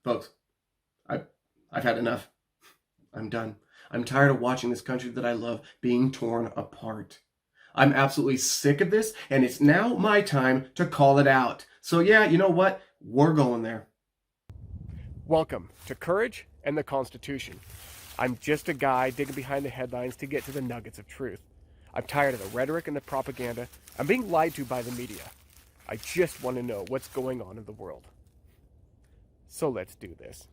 Folks, I've had enough. I'm done. I'm tired of watching this country that I love being torn apart. I'm absolutely sick of this, and it's now my time to call it out. So yeah, you know what? We're going there. Welcome to Courage and the Constitution. I'm just a guy digging behind the headlines to get to the nuggets of truth. I'm tired of the rhetoric and the propaganda. I'm being lied to by the media. I just want to know what's going on in the world. So let's do this.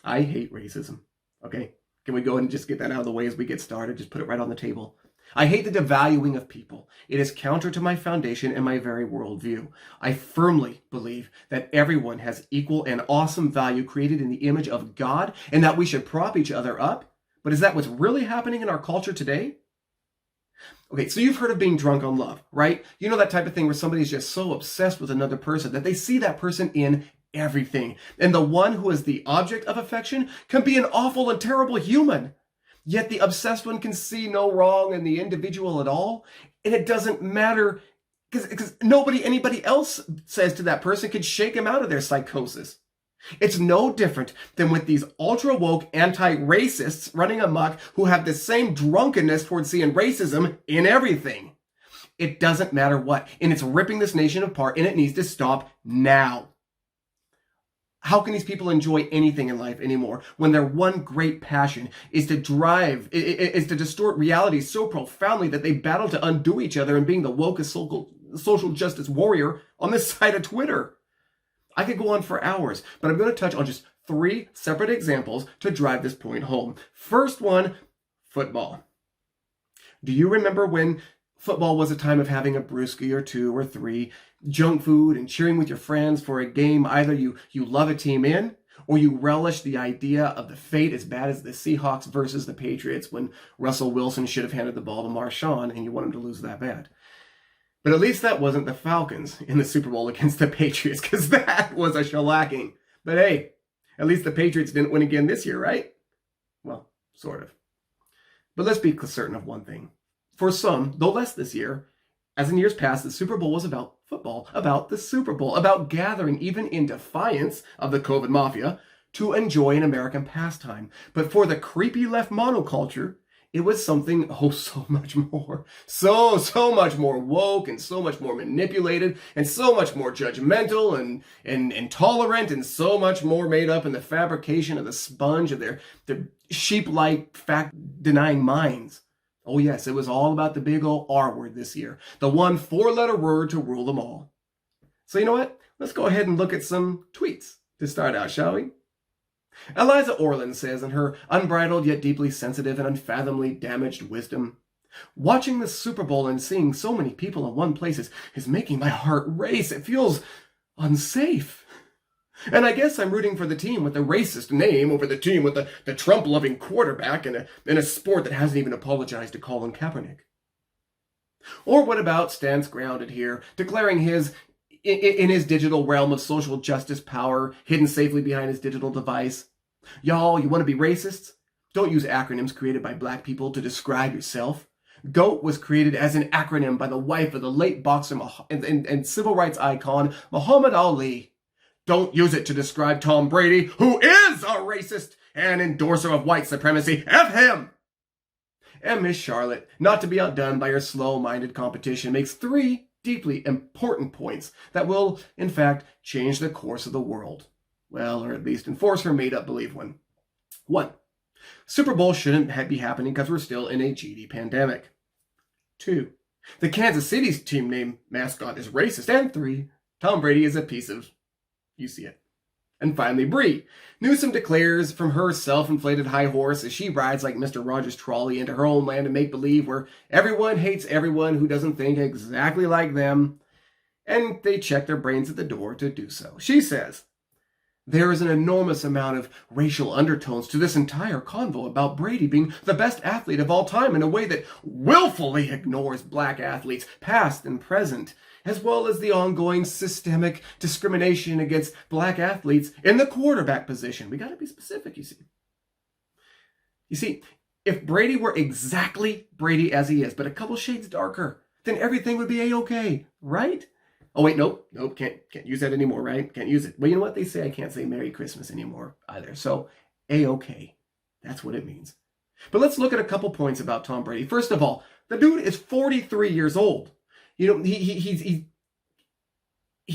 I hate racism. Okay? Can we go ahead and just get that out of the way as we get started? Just put it right on the table. I hate the devaluing of people. It is counter to my foundation and my very worldview. I firmly believe that everyone has equal and awesome value created in the image of God and that we should prop each other up. But is that what's really happening in our culture today? Okay, so you've heard of being drunk on love, right? You know that type of thing where somebody's just so obsessed with another person that they see that person in everything. And the one who is the object of affection can be an awful and terrible human. Yet the obsessed one can see no wrong in the individual at all. And it doesn't matter because anybody else says to that person could shake him out of their psychosis. It's no different than with these ultra-woke anti-racists running amok who have the same drunkenness towards seeing racism in everything. It doesn't matter what. And it's ripping this nation apart, and it needs to stop now. How can these people enjoy anything in life anymore when their one great passion is to distort reality so profoundly that they battle to undo each other and being the wokest social justice warrior on this side of Twitter? I could go on for hours, but I'm going to touch on just 3 separate examples to drive this point home. First one, football. Do you remember when football was a time of having a brewski or 2 or 3, junk food, and cheering with your friends for a game either you love a team in, or you relish the idea of the fate as bad as the Seahawks versus the Patriots when Russell Wilson should have handed the ball to Marshawn and you want him to lose that bad? But at least that wasn't the Falcons in the Super Bowl against the Patriots, because that was a shellacking. But hey, at least the Patriots didn't win again this year, right? Well, sort of. But let's be certain of one thing. For some, though less this year, as in years past, the Super Bowl was about football, about the Super Bowl, about gathering, even in defiance of the COVID mafia, to enjoy an American pastime. But for the creepy left monoculture, it was something, so much more. So much more woke and so much more manipulated and so much more judgmental and intolerant and so much more made up in the fabrication of the sponge of their sheep-like fact-denying minds. Oh yes, it was all about the big old R word this year. The one 4-letter word to rule them all. So you know what? Let's go ahead and look at some tweets to start out, shall we? Eliza Orland says in her unbridled yet deeply sensitive and unfathomably damaged wisdom, "Watching the Super Bowl and seeing so many people in one place is making my heart race. It feels unsafe. And I guess I'm rooting for the team with the racist name over the team with the Trump-loving quarterback in a sport that hasn't even apologized to Colin Kaepernick." Or what about Stance Grounded here, declaring in his digital realm of social justice power, hidden safely behind his digital device, "Y'all, you want to be racists? Don't use acronyms created by black people to describe yourself. GOAT was created as an acronym by the wife of the late boxer and civil rights icon Muhammad Ali. Don't use it to describe Tom Brady, who is a racist and endorser of white supremacy. F him!" And Miss Charlotte, not to be outdone by her slow-minded competition, makes 3 deeply important points that will, in fact, change the course of the world. Well, or at least enforce her made-up belief one. 1. Super Bowl shouldn't be happening because we're still in a GD pandemic. 2. The Kansas City's team name mascot is racist. And 3. Tom Brady is a piece of... you see it. And finally, Bree. Newsom declares from her self-inflated high horse as she rides like Mr. Rogers' trolley into her own land of make-believe where everyone hates everyone who doesn't think exactly like them, and they check their brains at the door to do so. She says, "There is an enormous amount of racial undertones to this entire convo about Brady being the best athlete of all time in a way that willfully ignores black athletes, past and present, as well as the ongoing systemic discrimination against black athletes in the quarterback position." We got to be specific, you see. You see, if Brady were exactly Brady as he is, but a couple shades darker, then everything would be A-okay, right? Oh wait, nope, can't use that anymore, right? Can't use it. Well, you know what they say? I can't say Merry Christmas anymore either. So A-okay. That's what it means. But let's look at a couple points about Tom Brady. First of all, the dude is 43 years old. You know, he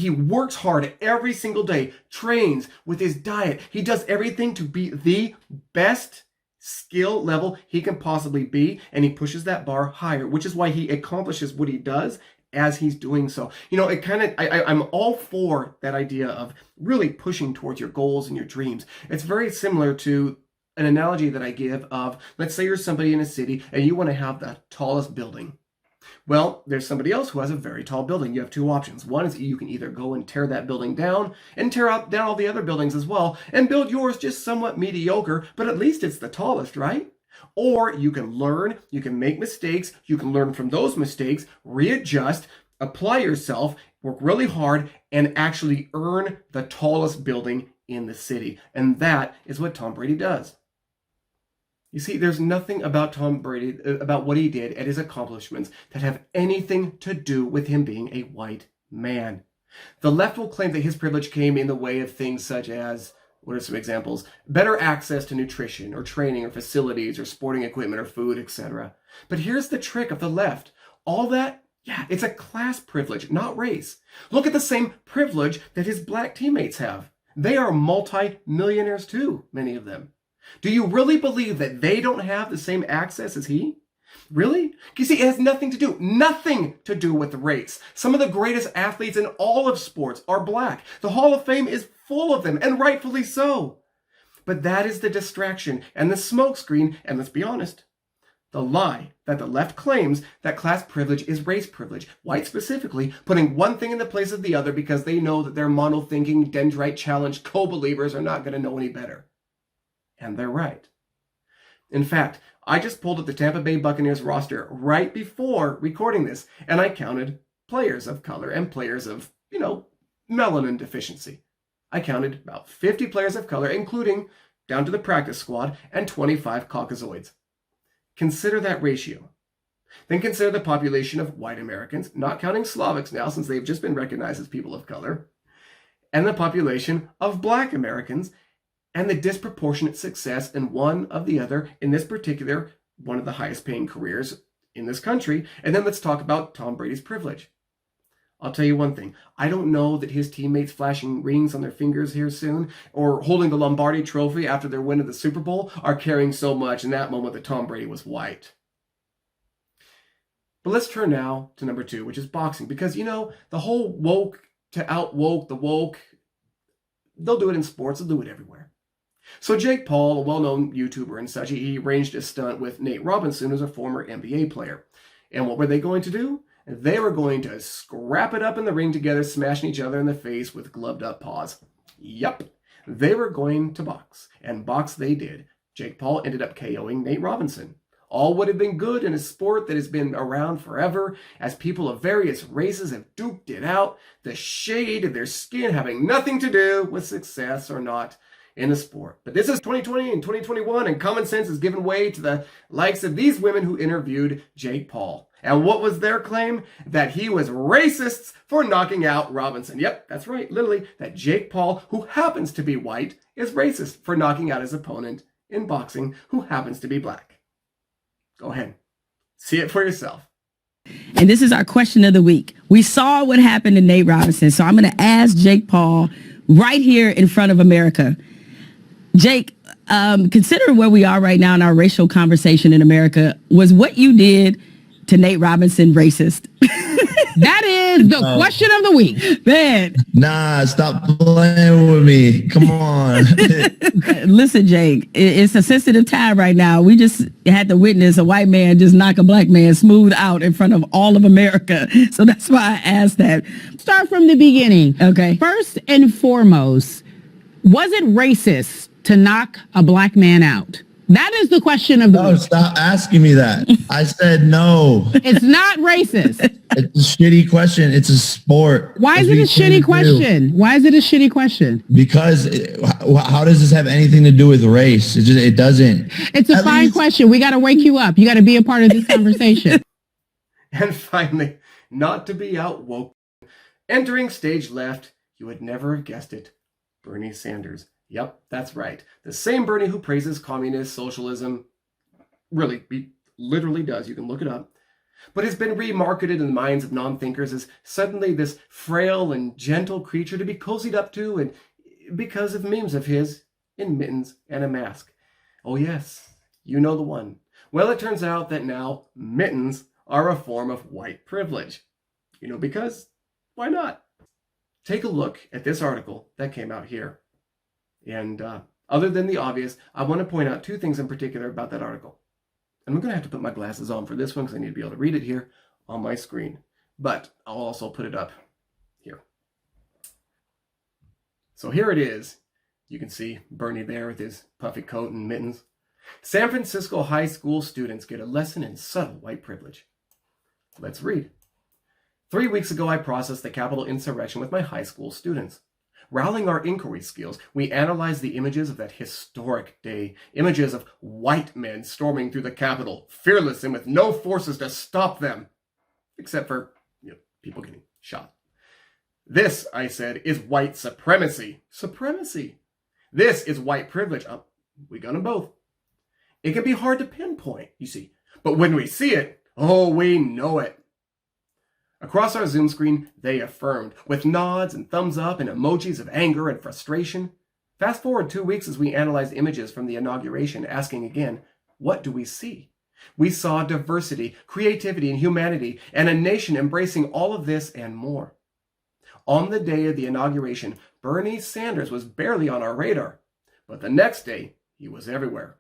works hard every single day, trains with his diet. He does everything to be the best skill level he can possibly be, and he pushes that bar higher, which is why he accomplishes what he does as he's doing so. You know, it kind of, I'm all for that idea of really pushing towards your goals and your dreams. It's very similar to an analogy that I give of, let's say you're somebody in a city and you want to have the tallest building. Well, there's somebody else who has a very tall building. You have two options. One is you can either go and tear that building down and tear down all the other buildings as well and build yours just somewhat mediocre, but at least it's the tallest, right? Or you can learn, you can make mistakes, you can learn from those mistakes, readjust, apply yourself, work really hard, and actually earn the tallest building in the city. And that is what Tom Brady does. You see, there's nothing about Tom Brady, about what he did and his accomplishments, that have anything to do with him being a white man. The left will claim that his privilege came in the way of things such as, what are some examples? Better access to nutrition or training or facilities or sporting equipment or food, etc. But here's the trick of the left. All that, yeah, it's a class privilege, not race. Look at the same privilege that his black teammates have. They are multi-millionaires too, many of them. Do you really believe that they don't have the same access as he? Really? You see, it has nothing to do with race. Some of the greatest athletes in all of sports are black. The Hall of Fame is full of them, and rightfully so. But that is the distraction and the smokescreen, and let's be honest, the lie that the left claims that class privilege is race privilege, white specifically, putting one thing in the place of the other because they know that their mono-thinking, dendrite challenged co-believers are not going to know any better. And they're right. In fact, I just pulled up the Tampa Bay Buccaneers roster right before recording this, and I counted players of color and players of, melanin deficiency. I counted about 50 players of color, including, down to the practice squad, and 25 Caucasoids. Consider that ratio. Then consider the population of white Americans, not counting Slavics now since they've just been recognized as people of color, and the population of black Americans, and the disproportionate success in one of the other, in this particular, one of the highest paying careers in this country. And then let's talk about Tom Brady's privilege. I'll tell you one thing. I don't know that his teammates flashing rings on their fingers here soon, or holding the Lombardi trophy after their win of the Super Bowl, are caring so much in that moment that Tom Brady was white. But let's turn now to number 2, which is boxing. Because, the whole woke to out-woke the woke, they'll do it in sports, they'll do it everywhere. So Jake Paul, a well-known YouTuber and such, he arranged a stunt with Nate Robinson, who's a former NBA player. And what were they going to do? They were going to scrap it up in the ring together, smashing each other in the face with gloved-up paws. Yup. They were going to box. And box they did. Jake Paul ended up KOing Nate Robinson. All would have been good in a sport that has been around forever, as people of various races have duked it out, the shade of their skin having nothing to do with success or not in the sport. But this is 2020 and 2021, and common sense has given way to the likes of these women who interviewed Jake Paul. And what was their claim? That he was racist for knocking out Robinson. Yep, that's right, literally, that Jake Paul, who happens to be white, is racist for knocking out his opponent in boxing, who happens to be black. Go ahead. See it for yourself. And this is our question of the week. We saw what happened to Nate Robinson, so I'm going to ask Jake Paul right here in front of America. Jake, considering where we are right now in our racial conversation in America, was what you did to Nate Robinson racist? That is the question of the week. Man. Nah, stop playing with me. Come on. Listen, Jake, it's a sensitive time right now. We just had to witness a white man just knock a black man smooth out in front of all of America. So that's why I asked that. Start from the beginning. Okay. First and foremost, was it racist to knock a black man out? That is the question of the week. Stop asking me that. I said no. It's not racist. It's a shitty question. It's a sport. Why is it a shitty question? Why is it a shitty question? Because how does this have anything to do with race? It doesn't. It's a fine question. We got to wake you up. You got to be a part of this conversation. And finally, not to be out woke, Entering stage left, you would never have guessed it, Bernie Sanders. Yep, that's right. The same Bernie who praises communist socialism. Really, he literally does. You can look it up. But has been remarketed in the minds of non-thinkers as suddenly this frail and gentle creature to be cozied up to, and because of memes of his in mittens and a mask. Oh yes, you know the one. Well, it turns out that now mittens are a form of white privilege. Because why not? Take a look at this article that came out here. And other than the obvious, I want to point out two things in particular about that article. And I'm going to have to put my glasses on for this one because I need to be able to read it here on my screen. But I'll also put it up here. So here it is. You can see Bernie there with his puffy coat and mittens. San Francisco high school students get a lesson in subtle white privilege. Let's read. 3 weeks ago, I processed the Capitol insurrection with my high school students. Rallying our inquiry skills, we analyzed the images of that historic day, images of white men storming through the Capitol, fearless and with no forces to stop them, except for people getting shot. This, I said, is white supremacy. Supremacy. This is white privilege. We got them both. It can be hard to pinpoint, you see, but when we see it, oh, we know it. Across our Zoom screen, they affirmed, with nods and thumbs up and emojis of anger and frustration. Fast forward 2 weeks as we analyzed images from the inauguration, asking again, what do we see? We saw diversity, creativity, and humanity, and a nation embracing all of this and more. On the day of the inauguration, Bernie Sanders was barely on our radar, but the next day, he was everywhere.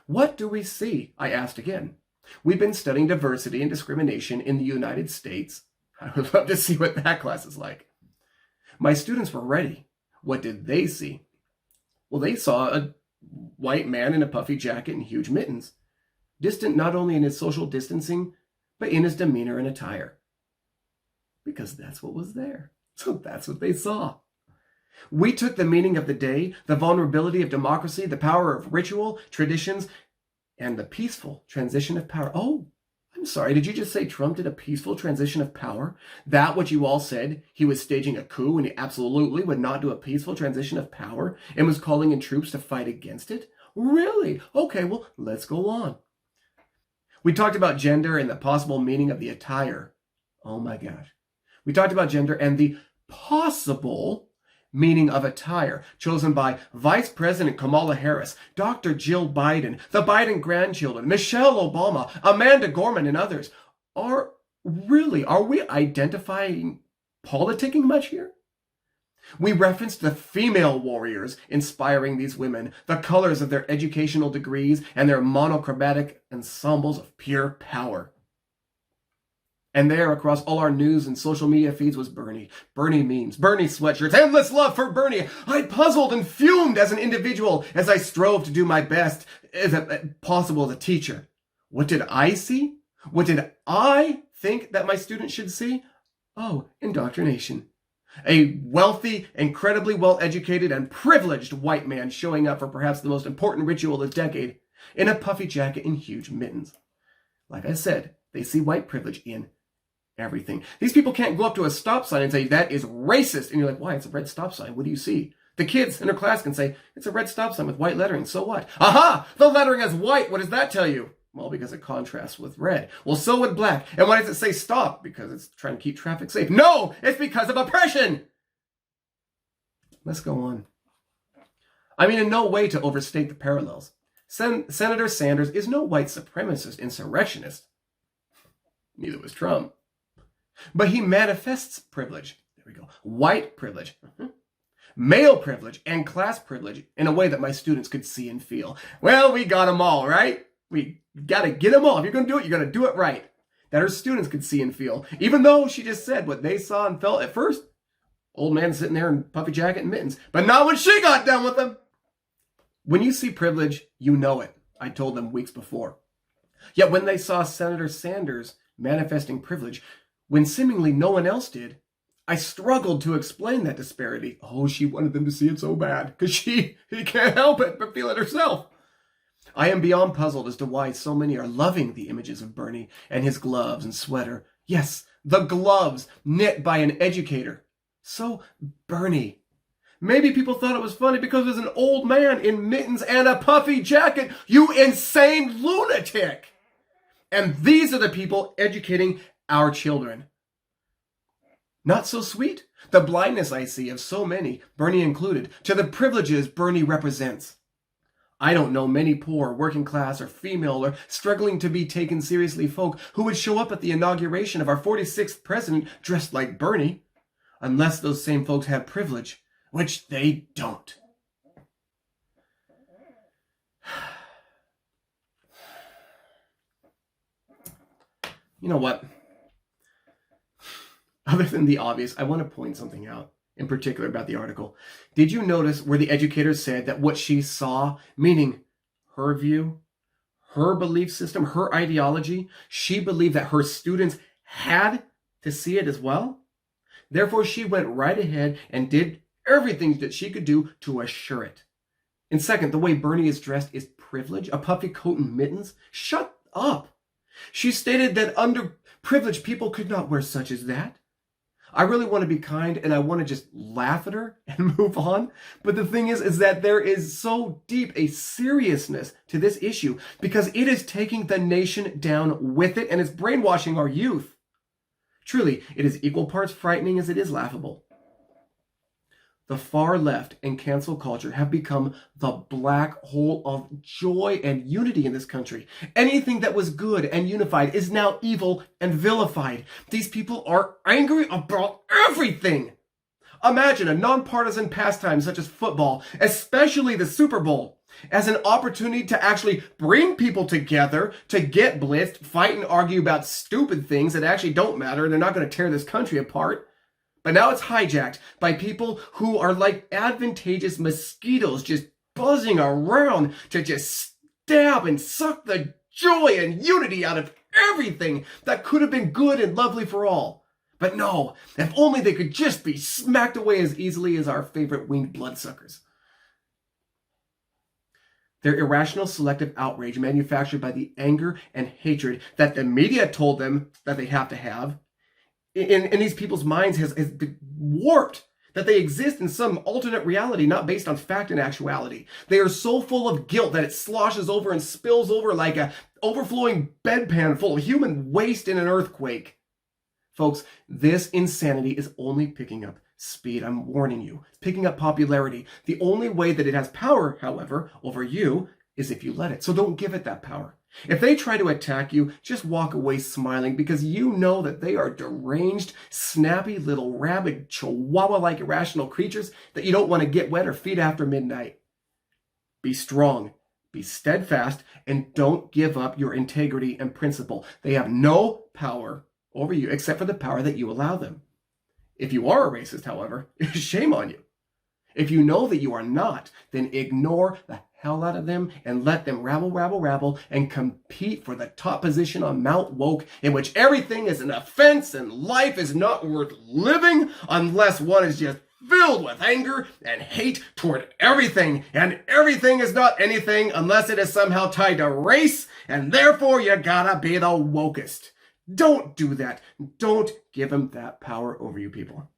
What do we see? I asked again. We've been studying diversity and discrimination in the United States. I would love to see what that class is like. My students were ready. What did they see? Well, they saw a white man in a puffy jacket and huge mittens, distant not only in his social distancing, but in his demeanor and attire. Because that's what was there. So that's what they saw. We took the meaning of the day, the vulnerability of democracy, the power of ritual, traditions, and the peaceful transition of power. Oh, I'm sorry, did you just say Trump did a peaceful transition of power? That what you all said? He was staging a coup and he absolutely would not do a peaceful transition of power and was calling in troops to fight against it? Really? Okay, well, let's go on. We talked about gender and the possible meaning of the attire. Oh my gosh. We talked about gender and the possible meaning of attire chosen by Vice President Kamala Harris, Dr. Jill Biden, the Biden grandchildren, Michelle Obama, Amanda Gorman, and others. Are we identifying politicking much here? We referenced the female warriors inspiring these women, the colors of their educational degrees, and their monochromatic ensembles of pure power. And there, across all our news and social media feeds, was Bernie. Bernie memes, Bernie sweatshirts, endless love for Bernie. I puzzled and fumed as an individual as I strove to do my best as possible as a teacher. What did I see? What did I think that my students should see? Oh, indoctrination. A wealthy, incredibly well-educated, and privileged white man showing up for perhaps the most important ritual of the decade in a puffy jacket and huge mittens. Like I said, they see white privilege in everything. These people can't go up to a stop sign and say, that is racist. And you're like, why? It's a red stop sign. What do you see? The kids in their class can say, it's a red stop sign with white lettering. So what? Aha! The lettering is white. What does that tell you? Well, because it contrasts with red. Well, so would black. And why does it say stop? Because it's trying to keep traffic safe. No! It's because of oppression! Let's go on. I mean, in no way to overstate the parallels. Senator Sanders is no white supremacist insurrectionist. Neither was Trump. But he manifests privilege. There we go. White privilege. Male privilege and class privilege in a way that my students could see and feel. Well, we got them all, right? We got to get them all. If you're going to do it, you got to do it right. That her students could see and feel. Even though she just said what they saw and felt at first. Old man sitting there in puffy jacket and mittens. But not when she got done with them. When you see privilege, you know it. I told them weeks before. Yet when they saw Senator Sanders manifesting privilege, when seemingly no one else did, I struggled to explain that disparity. Oh, she wanted them to see it so bad, because she can't help it but feel it herself. I am beyond puzzled as to why so many are loving the images of Bernie and his gloves and sweater. Yes, The gloves knit by an educator. So, Bernie, maybe people thought it was funny because it was an old man in mittens and a puffy jacket, you insane lunatic! And these are the people educating our children. Not so sweet? The blindness I see of so many, Bernie included, to the privileges Bernie represents. I don't know many poor, working class, or female, or struggling to be taken seriously folk who would show up at the inauguration of our 46th president dressed like Bernie, unless those same folks have privilege, which they don't. You know what? Other than the obvious, I want to point something out, in particular about the article. Did you notice where the educator said that what she saw, meaning her view, her belief system, her ideology, she believed that her students had to see it as well? Therefore, she went right ahead and did everything that she could do to assure it. And second, the way Bernie is dressed is privilege, a puffy coat and mittens. Shut up. She stated that underprivileged people could not wear such as that. I really want to be kind and I want to just laugh at her and move on. But the thing is that there is so deep a seriousness to this issue because it is taking the nation down with it and it's brainwashing our youth. Truly, it is equal parts frightening as it is laughable. The far left and cancel culture have become the black hole of joy and unity in this country. Anything that was good and unified is now evil and vilified. These people are angry about everything. Imagine a nonpartisan pastime such as football, especially the Super Bowl, as an opportunity to actually bring people together to get blitzed, fight and argue about stupid things that actually don't matter and they're not going to tear this country apart. But now it's hijacked by people who are like advantageous mosquitoes just buzzing around to just stab and suck the joy and unity out of everything that could have been good and lovely for all. But no, if only they could just be smacked away as easily as our favorite winged bloodsuckers. Their irrational selective outrage manufactured by the anger and hatred that the media told them that they have to have in these people's minds has been warped, that they exist in some alternate reality not based on fact and actuality. They are so full of guilt that it sloshes over and spills over like a overflowing bedpan full of human waste in an earthquake. Folks, this insanity is only picking up speed. I'm warning you. It's picking up popularity. The only way that it has power, however, over you is if you let it. So don't give it that power. If they try to attack you, just walk away smiling because you know that they are deranged, snappy little rabid chihuahua-like irrational creatures that you don't want to get wet or feed after midnight. Be strong, be steadfast, and don't give up your integrity and principle. They have no power over you except for the power that you allow them. If you are a racist, however, shame on you. If you know that you are not, then ignore the hell out of them and let them rabble and compete for the top position on Mount Woke, in which everything is an offense and life is not worth living unless one is just filled with anger and hate toward everything, and everything is not anything unless it is somehow tied to race, and therefore you gotta be the wokest. Don't do that. Don't give them that power over you people.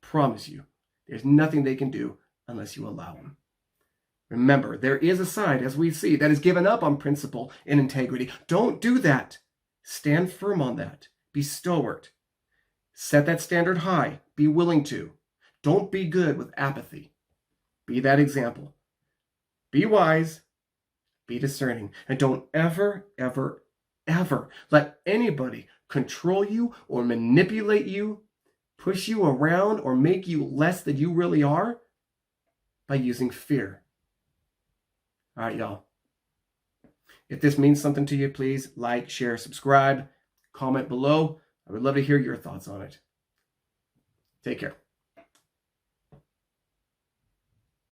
Promise you, there's nothing they can do unless you allow them. Remember, there is a side, as we see, that is given up on principle and integrity. Don't do that. Stand firm on that. Be stalwart. Set that standard high. Be willing to. Don't be good with apathy. Be that example. Be wise. Be discerning. And don't ever let anybody control you or manipulate you, push you around, or make you less than you really are by using fear. All right, y'all. If this means something to you, please like, share, subscribe, comment below. I would love to hear your thoughts on it. Take care.